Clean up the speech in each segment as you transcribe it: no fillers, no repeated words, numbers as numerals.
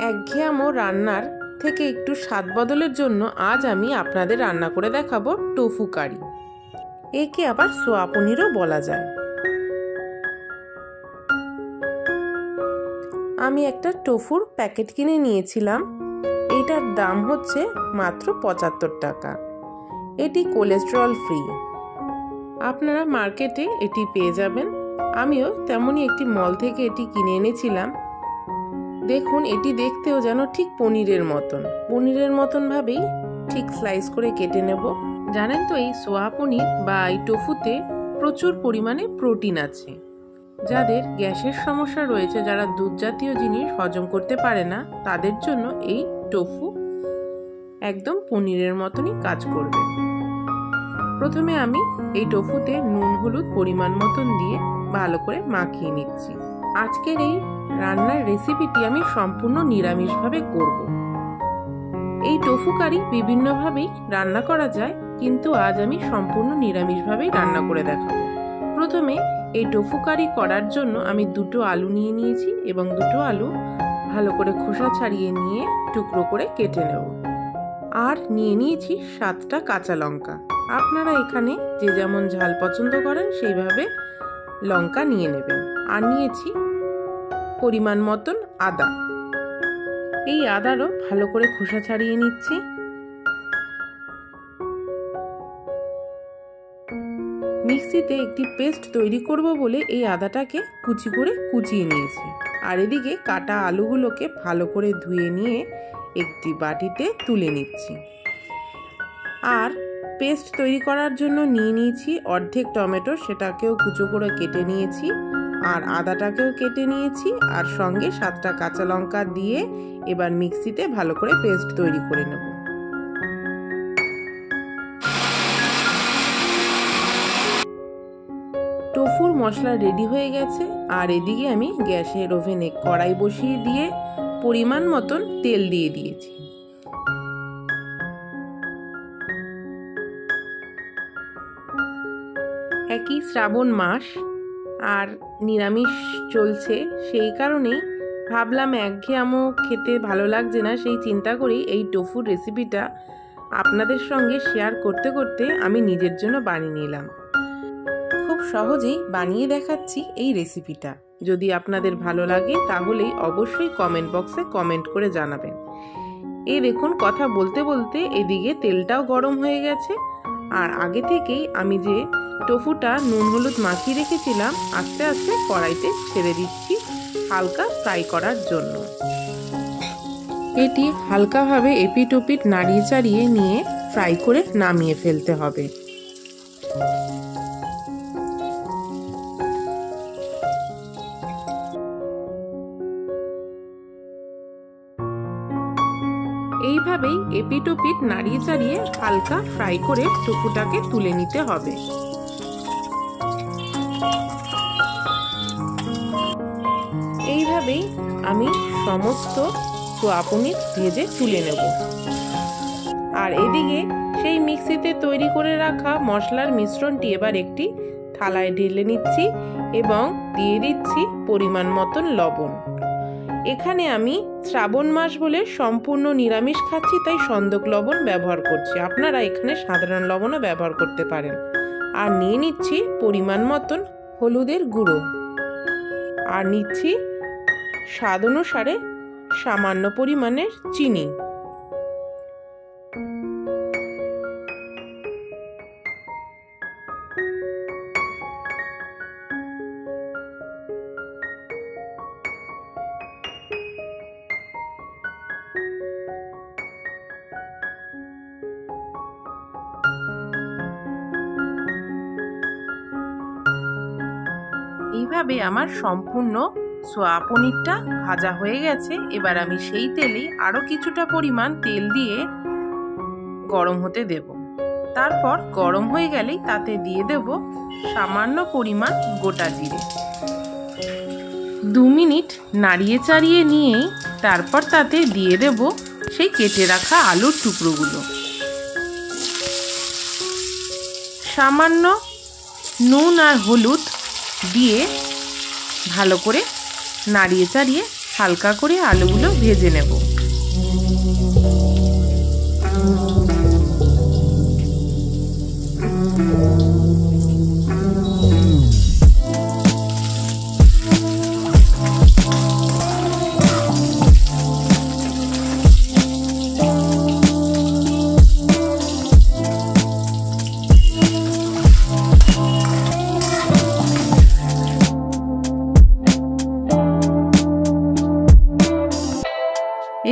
একঘেয়েমো রান্নার থেকে একটু স্বাদ বদলের জন্য আজ আমি আপনাদের রান্না করে দেখাবো টোফু কারি। একে আবার সোয়া পনিরও বলা যায়। আমি একটা টোফুর প্যাকেট কিনে নিয়েছিলাম। এটার দাম হচ্ছে মাত্র 75 টাকা। এটি কোলেস্টেরল ফ্রি। আপনারা মার্কেটে এটি পেয়ে যাবেন। আমিও তেমনই একটি মল থেকে এটি কিনে এনেছিলাম। দেখুন, এটি দেখতেও যেন ঠিক পনিরের মতন ভাবেই ঠিক স্লাইস করে কেটে নেব। জানেন তো, এই সোয়া পনির বা এই টোফুতে প্রচুর পরিমাণে প্রোটিন আছে। যাদের গ্যাসের সমস্যা রয়েছে, যারা দুধ জাতীয় জিনিস হজম করতে পারে না, তাদের জন্য এই টোফু একদম পনিরের মতনই কাজ করবে। প্রথমে আমি এই টোফুতে নুন হলুদ পরিমাণ মতন দিয়ে ভালো করে মাখিয়ে নিচ্ছি। আজকের এই রান্নার রেসিপিটি আমি সম্পূর্ণ নিরামিষভাবে করব। এই টোফু কারি বিভিন্নভাবেই রান্না করা যায়, কিন্তু আজ আমি সম্পূর্ণ নিরামিষভাবেই রান্না করে দেখাবো। প্রথমে এই টোফু কারি করার জন্য আমি 2টো আলু নিয়ে নিয়েছি এবং 2টো আলু ভালো করে খোসা ছাড়িয়ে নিয়ে টুকরো করে কেটে নেব। আর নিয়ে নিয়েছি 7টা কাঁচা লঙ্কা। আপনারা এখানে যে যেমন ঝাল পছন্দ করেন সেইভাবে লঙ্কা নিয়ে নেবেন। আর নিয়েছি পরিমাণ মতন আদা। এই আদারও ভালো করে খোসা ছাড়িয়ে নিচ্ছি। মিক্সিতে একটি পেস্ট তৈরি করব বলে এই আদাটাকে কুচি করে কুচিয়ে নিয়েছি। আর এদিকে কাটা আলুগুলোকে ভালো করে ধুয়ে নিয়ে একটি বাটিতে তুলে নিচ্ছি। আর পেস্ট তৈরি করার জন্য নিয়ে নিয়েছি অর্ধেক টমেটো, সেটাকেও কুচো করে কেটে নিয়েছি। আর আদাটাকেও কেটে নিয়েছি, আর সঙ্গে 7টা কাঁচা লঙ্কা দিয়ে এবার মিক্সিতে ভালো করে পেস্ট তৈরি করে নেব। টোফুর মশলা রেডি হয়ে গেছে। আর এদিকে আমি গ্যাসের ওভেনে কড়াই বসিয়ে দিয়ে পরিমাণ মতন তেল দিয়ে দিয়েছি। একই শ্রাবণ মাস আর নিরামিষ চলছে, সেই কারণেই ভাবলাম একঘেয়েমো খেতে ভালো লাগছে না, সেই চিন্তা করেই এই টোফুর রেসিপিটা আপনাদের সঙ্গে শেয়ার করতে করতে আমি নিজের জন্য বানিয়ে নিলাম। খুব সহজেই বানিয়ে দেখাচ্ছি এই রেসিপিটা। যদি আপনাদের ভালো লাগে তাহলেই অবশ্যই কমেন্ট বক্সে কমেন্ট করে জানাবেন। এই দেখুন, কথা বলতে বলতে এদিকে তেলটাও গরম হয়ে গেছে। আর আগে থেকেই আমি যে টোফুটা নুন হলুদ মাখিয়ে রেখেছিলাম আস্তে আস্তে কড়াইতে ছেড়ে দিচ্ছি হালকা ফ্রাই করার জন্য। এটি হালকাভাবে এপিট ওপিট নাড়িয়ে চাড়িয়ে নিয়ে ফ্রাই করে নামিয়ে ফেলতে হবে। এইভাবেই এপিট ওপিট নাড়িয়ে চাড়িয়ে হালকা ফ্রাই করে টোফুটাকে তুলে নিতে হবে। এইভাবেই আমি সমস্ত সোয়া পনির ভেজে তুলে নেব। আর এদিকে সেই মিক্সিতে তৈরি করে রাখা মশলার মিশ্রণটি এবার একটি থালায় ঢেলে নিচ্ছি এবং দিয়ে দিচ্ছি পরিমাণ মতন লবণ। এখানে আমি শ্রাবণ মাস বলে সম্পূর্ণ নিরামিষ খাচ্ছি, তাই সন্দক লবণ ব্যবহার করছি। আপনারা এখানে সাধারণ লবণও ব্যবহার করতে পারেন। আর নিয়ে নিচ্ছি পরিমাণ মতন হলুদের গুঁড়ো। আর নিচ্ছি স্বাদ অনুসারে সামান্য পরিমাণের চিনি। এইভাবে আমার সম্পূর্ণ সোয়া পনিরটা ভাজা হয়ে গেছে। এবার আমি সেই তেলেই আরো কিছুটা পরিমাণ তেল দিয়ে গরম হতে দেব। তারপর গরম হয়ে গেলেই তাতে দিয়ে দেব সামান্য পরিমাণ গোটা জিরে। 2 মিনিট নাড়িয়ে চাড়িয়ে নিয়েই তারপর তাতে দিয়ে দেব সেই কেটে রাখা আলুর টুকরোগুলো। সামান্য নুন আর হলুদ দিয়ে ভালো করে নাড়িয়ে চাড়িয়ে হালকা করে আলুগুলো ভেজে নেব।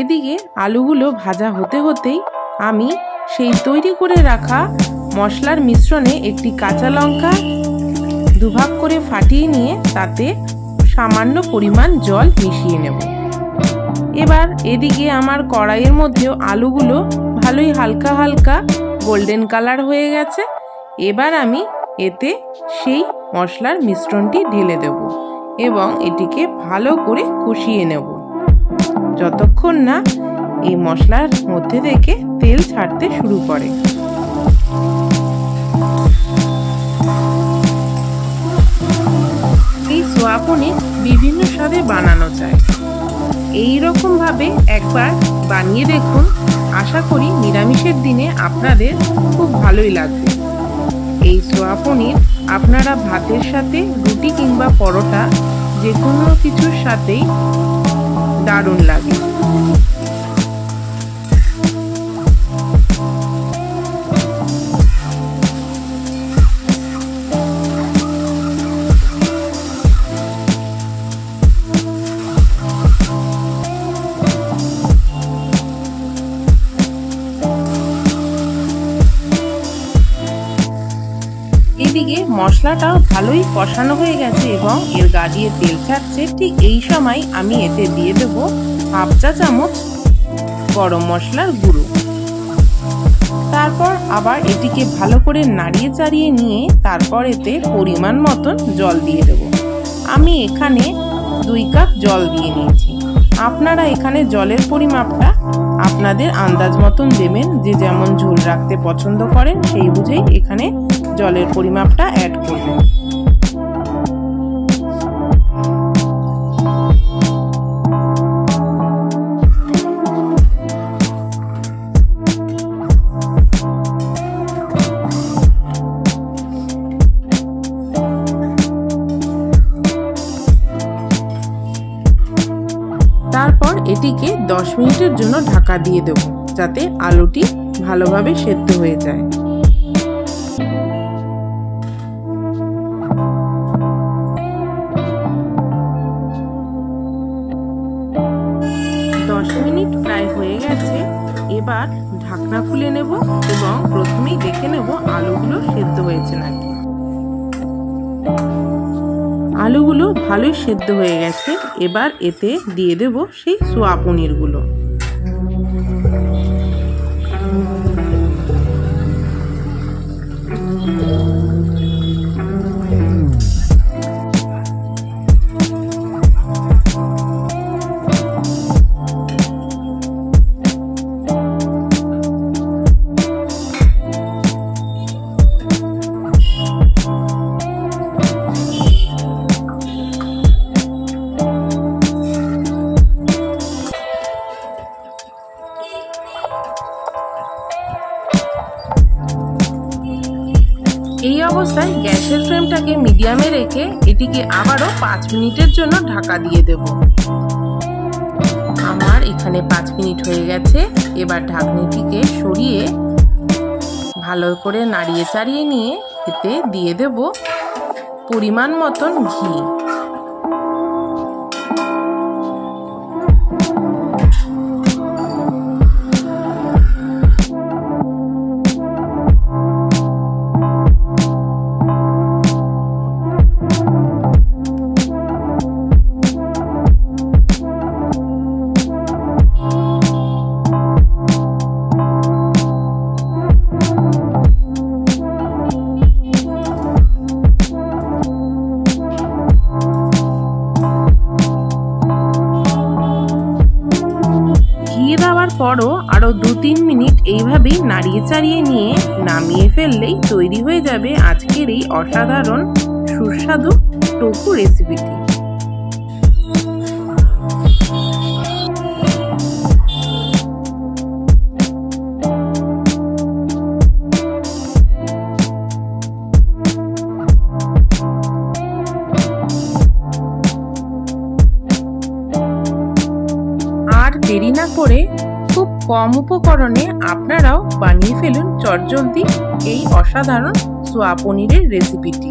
এদিকে আলুগুলো ভাজা হতে হতেই আমি সেই তৈরি করে রাখা মশলার মিশ্রণে একটি কাঁচা লঙ্কা দুভাগ করে ফাটিয়ে নিয়ে তাতে সামান্য পরিমাণ জল মিশিয়ে নেব। এবার এদিকে আমার কড়াইয়ের মধ্যেও আলুগুলো ভালোই হালকা হালকা গোল্ডেন কালার হয়ে গেছে। এবার আমি এতে সেই মশলার মিশ্রণটি ঢেলে দেব এবং এটিকে ভালো করে কষিয়ে নেব যতক্ষণ না এই মশলার মধ্যে থেকে তেল ছাড়তে শুরু করে। এই সোয়া পনির বিভিন্ন স্বাদে বানানো যায়। এই রকম ভাবে একবার বানিয়ে দেখুন, আশা করি নিরামিষের দিনে আপনাদের খুব ভালোই লাগবে। এই সোয়া পনির আপনারা ভাতের সাথে, রুটি কিংবা পরোটা যে কোনো কিছুর সাথেই দারুণ লাগে। এদিকে মশলাটাও ভালোই কষানো হয়ে গেছে এবং এর গা দিয়ে তেল ছাড়ছে। ঠিক এই সময় আমি এতে দিয়ে দেব হাফ চা চামচ গরম মশলার গুঁড়ো। তারপর আবার এটিকে ভালো করে নাড়িয়ে চাড়িয়ে নিয়ে তারপর এতে পরিমাণ মতন জল দিয়ে দেব। আমি এখানে 2 কাপ জল দিয়ে নিয়েছি। আপনারা এখানে জলের পরিমাপটা আপনাদের আন্দাজ মতন দেবেন, যে যেমন ঝোল রাখতে পছন্দ করেন সেই বুঝেই এখানে জলের পরিমাপটা অ্যাড করবেন। তারপর এটিকে 10 মিনিটের জন্য ঢাকা দিয়ে দেব যাতে আলুটি ভালোভাবে সেদ্ধ হয়ে যায়। 10 মিনিট প্রায় হয়ে গেছে। এবার ঢাকনা খুলে নেব এবং প্রথমেই দেখে নেব আলুগুলো সেদ্ধ হয়েছে নাকি। আলুগুলো ভালোই সেদ্ধ হয়ে গেছে। এবার এতে দিয়ে দেব সেই সোয়া পনিরগুলো। এই অবস্থায় গ্যাসের ফ্লেমটাকে মিডিয়ামে রেখে এটিকে আবারও 5 মিনিটের জন্য ঢাকা দিয়ে দেব। আমার এখানে 5 মিনিট হয়ে গেছে। এবার ঢাকনিটিকে সরিয়ে ভালো করে নাড়িয়ে চাড়িয়ে নিয়ে এতে দিয়ে দেব পরিমাণ মতন ঘি। পরও আরো 2-3 মিনিট এইভাবেই নাড়িয়ে চাড়িয়ে নিয়ে নামিয়ে ফেললেই তৈরি হয়ে যাবে আজকের এই অসাধারণ সুস্বাদু টোফু রেসিপিটি। আর দেরি না করে খুব কম উপকরণে আপনারাও বানিয়ে ফেলুন চটজলদি এই অসাধারণ সোয়া পনিরের রেসিপিটি।